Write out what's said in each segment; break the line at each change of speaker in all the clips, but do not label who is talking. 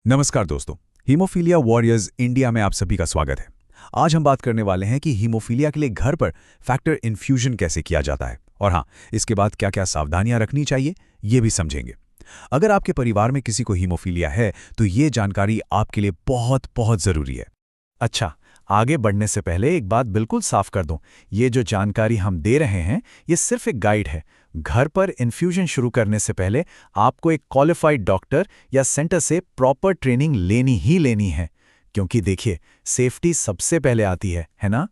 नमस्कार दोस्तों, haemophilia warriors India में आप सभी का स्वागत है। आज हम बात करने वाले हैं कि हीमोफीलिया के लिए घर पर फैक्टर इन्फ्यूजन कैसे किया जाता है और हाँ, इसके बाद क्या क्या सावधानियां रखनी चाहिए ये भी समझेंगे। अगर आपके परिवार में किसी को हीमोफीलिया है तो ये जानकारी आपके लिए बहुत बहुत ज़रूरी है।
अच्छा, आगे बढ़ने से पहले एक बात बिल्कुल साफ कर दूं। ये जो जानकारी हम दे रहे हैं, ये सिर्फ एक गाइड है। घर पर इन्फ्यूजन शुरू करने से पहले आपको एक क्वालिफाइड डॉक्टर या सेंटर से प्रॉपर ट्रेनिंग लेनी ही लेनी है, क्योंकि देखिए, सेफ्टी सबसे पहले आती है ना?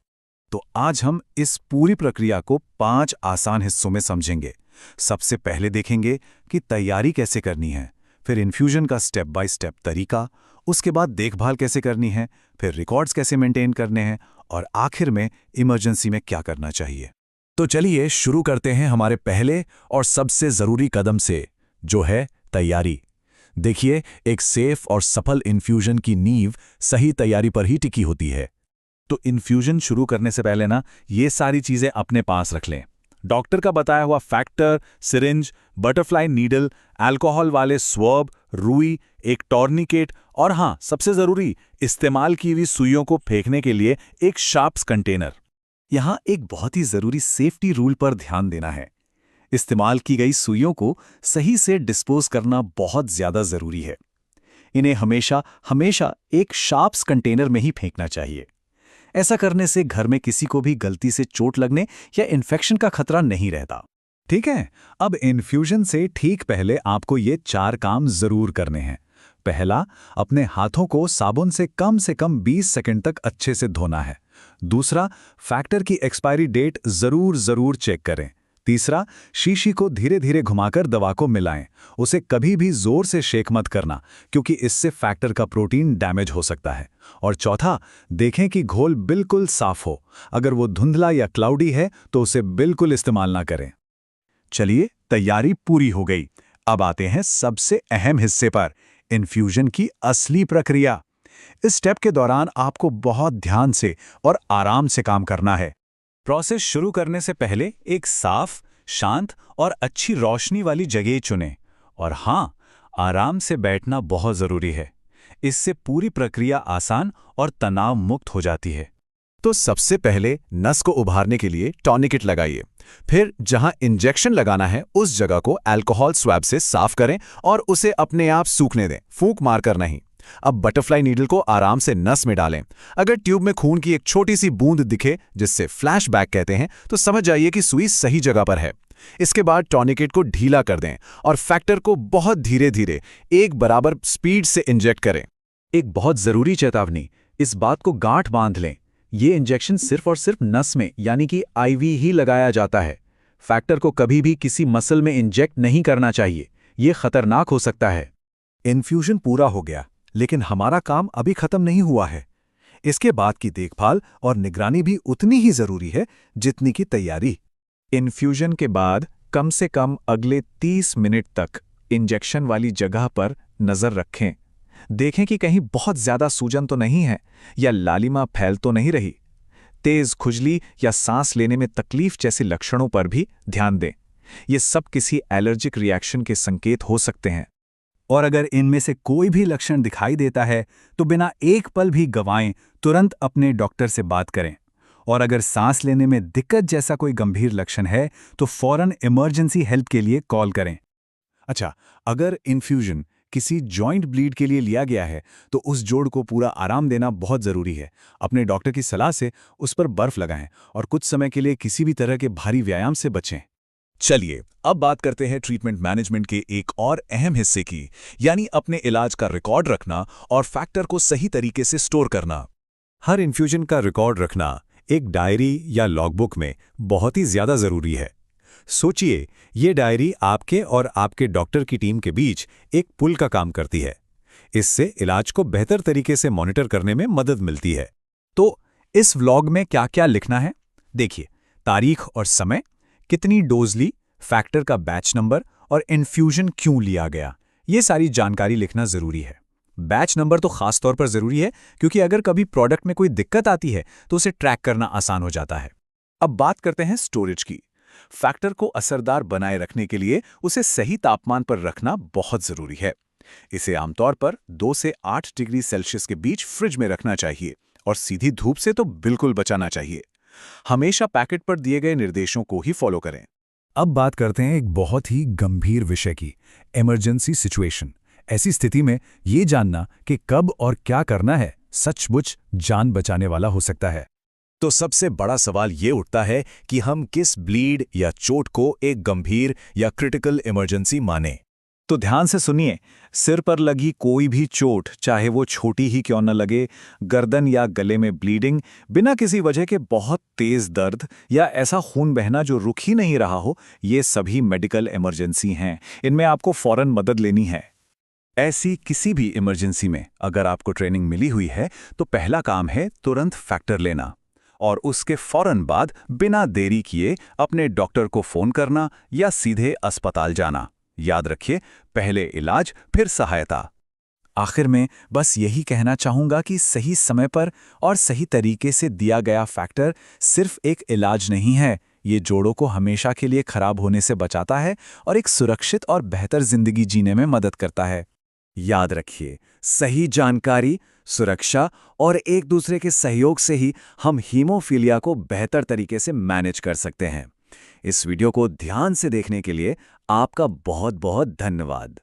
तो आज हम इस पूरी प्रक्रिया को 5 आसान हिस्सों में समझेंगे। सबसे पहले देखेंगे कि तैयारी कैसे करनी है, फिर इन्फ्यूजन का स्टेप बाय स्टेप तरीका, उसके बाद देखभाल कैसे करनी है, फिर रिकॉर्ड्स कैसे मेंटेन करने हैं और आखिर में इमरजेंसी में क्या करना चाहिए। तो चलिए शुरू करते हैं हमारे पहले और सबसे ज़रूरी कदम से, जो है तैयारी। देखिए, एक सेफ और सफल इन्फ्यूजन की नींव सही तैयारी पर ही टिकी होती है। तो इन्फ्यूजन शुरू करने से पहले ये सारी चीज़ें अपने पास रख लें। डॉक्टर का बताया हुआ factor, syringe, butterfly needle, alcohol वाले स्वब, रुई, एक टॉर्निकेट और हाँ, सबसे ज़रूरी, इस्तेमाल की हुई सुइयों को फेंकने के लिए एक शार्प्स कंटेनर। यहाँ एक बहुत ही ज़रूरी सेफ्टी रूल पर ध्यान देना है। इस्तेमाल की गई सुइयों को सही से डिस्पोज करना बहुत ज़्यादा ज़रूरी है। इन्हें हमेशा हमेशा एक शार्प्स कंटेनर में ही फेंकना चाहिए। ऐसा करने से घर में किसी को भी गलती से चोट लगने या इन्फेक्शन का खतरा नहीं रहता।
ठीक है, अब इन्फ्यूजन से ठीक पहले आपको ये 4 काम ज़रूर करने हैं। पहला, अपने हाथों को साबुन से कम 20 सेकंड तक अच्छे से धोना है। दूसरा, फैक्टर की एक्सपायरी डेट ज़रूर चेक करें। तीसरा, शीशी को धीरे धीरे घुमाकर दवा को मिलाएं। उसे कभी भी जोर से शेक मत करना, क्योंकि इससे फैक्टर का प्रोटीन डैमेज हो सकता है। और चौथा, देखें कि घोल बिल्कुल साफ हो। अगर वो धुंधला या क्लाउडी है तो उसे बिल्कुल इस्तेमाल ना करें।
चलिए, तैयारी पूरी हो गई। अब आते हैं सबसे अहम हिस्से पर, इन्फ्यूजन की असली प्रक्रिया। इस स्टेप के दौरान आपको बहुत ध्यान से और आराम से काम करना है। प्रोसेस शुरू करने से पहले एक साफ, शांत और अच्छी रोशनी वाली जगह चुनें। और हाँ, आराम से बैठना बहुत ज़रूरी है। इससे पूरी प्रक्रिया आसान और तनाव मुक्त हो जाती है। तो सबसे पहले नस को उभारने के लिए टॉर्निकेट लगाइए। फिर जहां इंजेक्शन लगाना है उस जगह को अल्कोहल स्वैब से साफ करें और उसे अपने आप सूखने दें, फूंक मारकर नहीं। अब बटरफ्लाई नीडल को आराम से नस में डालें। अगर ट्यूब में खून की एक छोटी सी बूंद दिखे, जिससे फ्लैशबैक कहते हैं, तो समझ जाइए कि सुई सही जगह पर है। इसके बाद टॉर्निकेट को ढीला कर दें और फैक्टर को बहुत धीरे धीरे एक बराबर स्पीड से इंजेक्ट करें। एक बहुत ज़रूरी चेतावनी, इस बात को गांठ बांध लें। ये इंजेक्शन सिर्फ और सिर्फ नस में यानी कि आईवी ही लगाया जाता है। फैक्टर को कभी भी किसी मसल में इंजेक्ट नहीं करना चाहिए, ये खतरनाक हो सकता है। इन्फ्यूजन पूरा हो गया, लेकिन हमारा काम अभी खत्म नहीं हुआ है। इसके बाद की देखभाल और निगरानी भी उतनी ही जरूरी है जितनी की तैयारी। इन्फ्यूजन के बाद कम से कम अगले 30 मिनट तक इंजेक्शन वाली जगह पर नजर रखें। देखें कि कहीं बहुत ज्यादा सूजन तो नहीं है या लालिमा फैल तो नहीं रही। तेज खुजली या सांस लेने में तकलीफ जैसे लक्षणों पर भी ध्यान दें। ये सब किसी एलर्जिक रिएक्शन के संकेत हो सकते हैं। और अगर इनमें से कोई भी लक्षण दिखाई देता है तो बिना एक पल भी गंवाएं तुरंत अपने डॉक्टर से बात करें। और अगर सांस लेने में दिक्कत जैसा कोई गंभीर लक्षण है तो फौरन इमरजेंसी हेल्प के लिए कॉल करें। अच्छा, अगर इन्फ्यूजन किसी जॉइंट ब्लीड के लिए लिया गया है तो उस जोड़ को पूरा आराम देना बहुत ज़रूरी है। अपने डॉक्टर की सलाह से उस पर बर्फ लगाएं और कुछ समय के लिए किसी भी तरह के भारी व्यायाम से बचें। चलिए, अब बात करते हैं ट्रीटमेंट मैनेजमेंट के एक और अहम हिस्से की, यानी अपने इलाज का रिकॉर्ड रखना और फैक्टर को सही तरीके से स्टोर करना। हर इन्फ्यूजन का रिकॉर्ड रखना एक डायरी या लॉगबुक में बहुत ही ज़्यादा ज़रूरी है। सोचिए, ये डायरी आपके और आपके डॉक्टर की टीम के बीच एक पुल का काम करती है। इससे इलाज को बेहतर तरीके से मॉनिटर करने में मदद मिलती है। तो इस व्लॉग में क्या क्या लिखना है? देखिए, तारीख और समय, कितनी डोज ली, फैक्टर का बैच नंबर और इन्फ्यूजन क्यों लिया गया, ये सारी जानकारी लिखना ज़रूरी है। बैच नंबर तो खास तौर पर ज़रूरी है, क्योंकि अगर कभी प्रोडक्ट में कोई दिक्कत आती है तो उसे ट्रैक करना आसान हो जाता है। अब बात करते हैं स्टोरेज की। फैक्टर को असरदार बनाए रखने के लिए उसे सही तापमान पर रखना बहुत ज़रूरी है। इसे आमतौर पर 2 से 8 डिग्री सेल्सियस के बीच फ्रिज में रखना चाहिए और सीधी धूप से तो बिल्कुल बचाना चाहिए। हमेशा पैकेट पर दिए गए निर्देशों को ही फॉलो करें।
अब बात करते हैं एक बहुत ही गंभीर विषय की, इमरजेंसी सिचुएशन। ऐसी स्थिति में ये जानना कि कब और क्या करना है सचमुच जान बचाने वाला हो सकता है।
तो सबसे बड़ा सवाल ये उठता है कि हम किस ब्लीड या चोट को एक गंभीर या क्रिटिकल इमरजेंसी माने। तो ध्यान से सुनिए, सिर पर लगी कोई भी चोट, चाहे वो छोटी ही क्यों न लगे, गर्दन या गले में ब्लीडिंग, बिना किसी वजह के बहुत तेज दर्द या ऐसा खून बहना जो रुक ही नहीं रहा हो, ये सभी मेडिकल इमरजेंसी हैं। इनमें आपको फौरन मदद लेनी है। ऐसी किसी भी इमरजेंसी में अगर आपको ट्रेनिंग मिली हुई है तो पहला काम है तुरंत फैक्टर लेना और उसके फौरन बाद बिना देरी किए अपने डॉक्टर को फोन करना या सीधे अस्पताल जाना। याद रखिए, पहले इलाज फिर सहायता। आखिर में बस यही कहना चाहूंगा कि सही समय पर और सही तरीके से दिया गया फैक्टर सिर्फ एक इलाज नहीं है, ये जोड़ों को हमेशा के लिए खराब होने से बचाता है और एक सुरक्षित और बेहतर जिंदगी जीने में मदद करता है। याद रखिए, सही जानकारी, सुरक्षा और एक दूसरे के सहयोग से ही हम हीमोफीलिया को बेहतर तरीके से मैनेज कर सकते हैं। इस वीडियो को ध्यान से देखने के लिए आपका बहुत बहुत धन्यवाद।